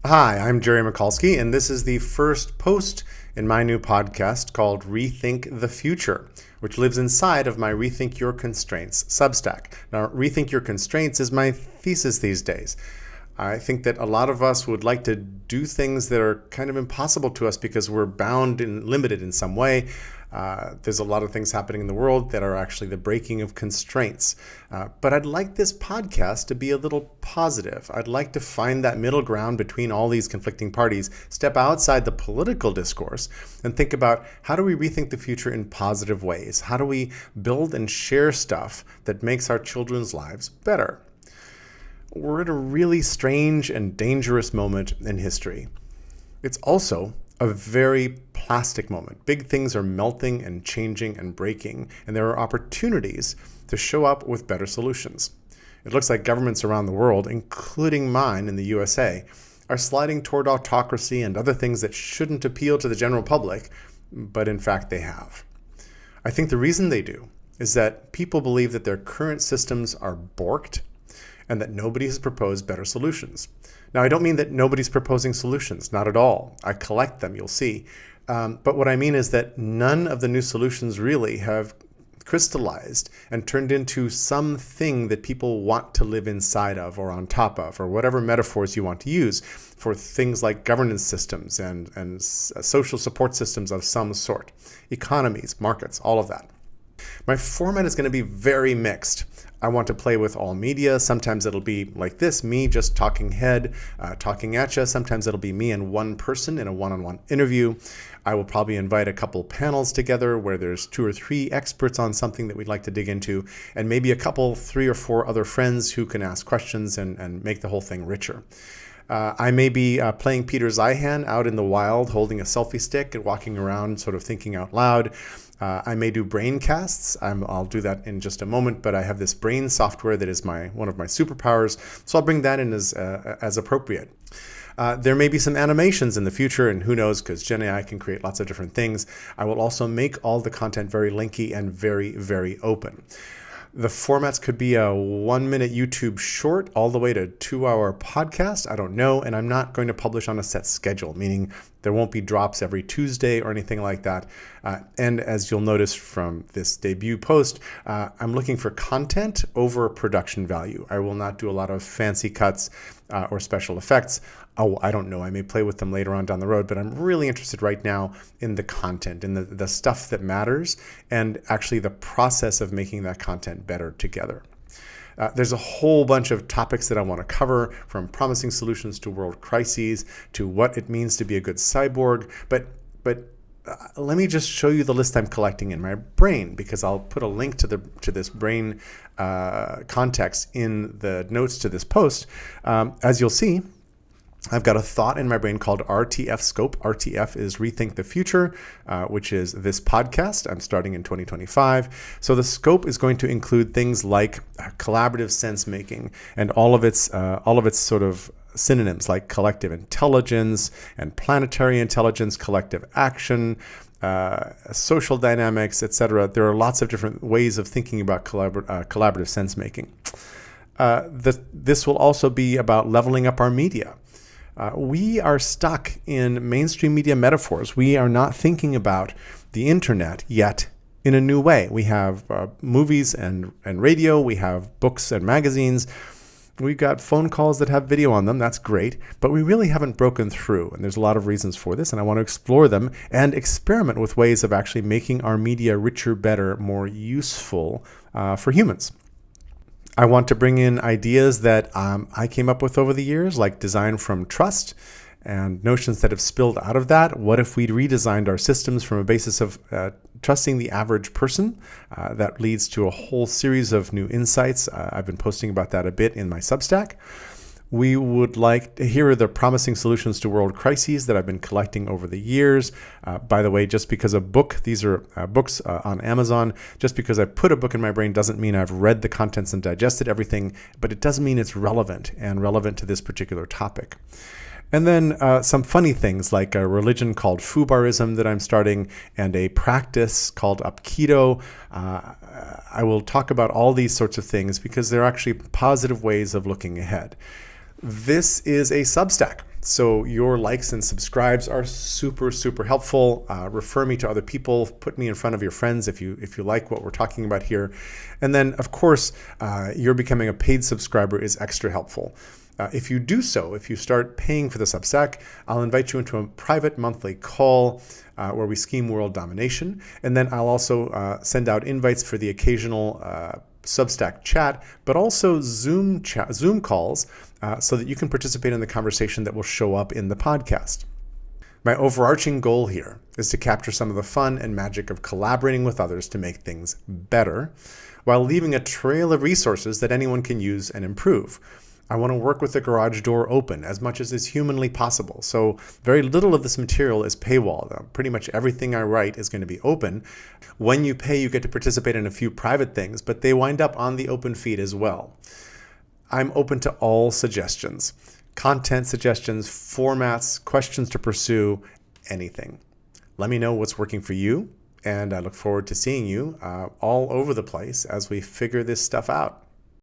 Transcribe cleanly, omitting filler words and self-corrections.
Hi, I'm Jerry Mikulski, and this is the first post in my new podcast called Rethink the Future, which lives inside of my Rethink Your Constraints Substack. Now, Rethink Your Constraints is my thesis these days. I think that a lot of us would like to do things that are kind of impossible to us because we're bound and limited in some way. There's a lot of things happening in the world that are actually the breaking of constraints. But I'd like this podcast to be a little positive. I'd like to find that middle ground between all these conflicting parties, step outside the political discourse, and think about how do we rethink the future in positive ways? How do we build and share stuff that makes our children's lives better? We're at a really strange and dangerous moment in history. It's also a very plastic moment. Big things are melting and changing and breaking, and there are opportunities to show up with better solutions. It looks like governments around the world, including mine in the USA, are sliding toward autocracy and other things that shouldn't appeal to the general public, but in fact they have. I think the reason they do is that people believe that their current systems are borked and that nobody has proposed better solutions. Now, I don't mean that nobody's proposing solutions, not at all. I collect them, you'll see. But what I mean is that none of the new solutions really have crystallized and turned into something that people want to live inside of or on top of, or whatever metaphors you want to use for things like governance systems and social support systems of some sort, economies, markets, all of that. My format is going to be very mixed. I want to play with all media. Sometimes it'll be like this, me just talking at you. Sometimes it'll be me and one person in a one-on-one interview. I will probably invite a couple panels together where there's 2 or 3 experts on something that we'd like to dig into, and maybe a couple, 3 or 4 other friends who can ask questions and make the whole thing richer. I may be playing Peter Zeihan out in the wild, holding a selfie stick and walking around sort of thinking out loud. I may do brain casts. I'll do that in just a moment, but I have this brain software that is one of my superpowers, so I'll bring that in as appropriate. There may be some animations in the future, and who knows, because Gen AI can create lots of different things. I will also make all the content very linky and very, very open. The formats could be a 1-minute YouTube short all the way to 2-hour podcast. I don't know. And I'm not going to publish on a set schedule, meaning there won't be drops every Tuesday or anything like that. And as you'll notice from this debut post, I'm looking for content over production value. I will not do a lot of fancy cuts or special effects. Oh, I don't know. I may play with them later on down the road, but I'm really interested right now in the content, in the stuff that matters, and actually the process of making that content better together. There's a whole bunch of topics that I want to cover, from promising solutions to world crises to what it means to be a good cyborg. But let me just show you the list I'm collecting in my brain, because I'll put a link to this brain context in the notes to this post. As you'll see, I've got a thought in my brain called RTF Scope. RTF is Rethink the Future, which is this podcast. I'm starting in 2025. So the scope is going to include things like collaborative sense making and all of its sort of synonyms like collective intelligence and planetary intelligence, collective action, social dynamics, etc. There are lots of different ways of thinking about collaborative sense making. This will also be about leveling up our media. We are stuck in mainstream media metaphors. We are not thinking about the internet yet in a new way. We have movies and radio. We have books and magazines. We've got phone calls that have video on them. That's great. But we really haven't broken through. And there's a lot of reasons for this. And I want to explore them and experiment with ways of actually making our media richer, better, more useful for humans. I want to bring in ideas that I came up with over the years, like design from trust and notions that have spilled out of that. What if we'd redesigned our systems from a basis of trusting the average person? That leads to a whole series of new insights. I've been posting about that a bit in my Substack. We would like to hear the promising solutions to world crises that I've been collecting over the years. By the way, just because a book, these are books on Amazon, just because I put a book in my brain doesn't mean I've read the contents and digested everything, but it doesn't mean it's relevant to this particular topic. And then some funny things like a religion called Fubarism that I'm starting and a practice called Aikido. I will talk about all these sorts of things because they're actually positive ways of looking ahead. This is a Substack. So your likes and subscribes are super, super helpful. Refer me to other people. Put me in front of your friends if you like what we're talking about here. And then, of course, you're becoming a paid subscriber is extra helpful. If you do so, if you start paying for the Substack, I'll invite you into a private monthly call where we scheme world domination. And then I'll also send out invites for the occasional Substack chat, but also Zoom calls so that you can participate in the conversation that will show up in the podcast. My overarching goal here is to capture some of the fun and magic of collaborating with others to make things better, while leaving a trail of resources that anyone can use and improve. I want to work with the garage door open as much as is humanly possible. So very little of this material is paywall. Pretty much everything I write is going to be open. When you pay, you get to participate in a few private things, but they wind up on the open feed as well. I'm open to all suggestions, content suggestions, formats, questions to pursue, anything. Let me know what's working for you, and I look forward to seeing you all over the place as we figure this stuff out.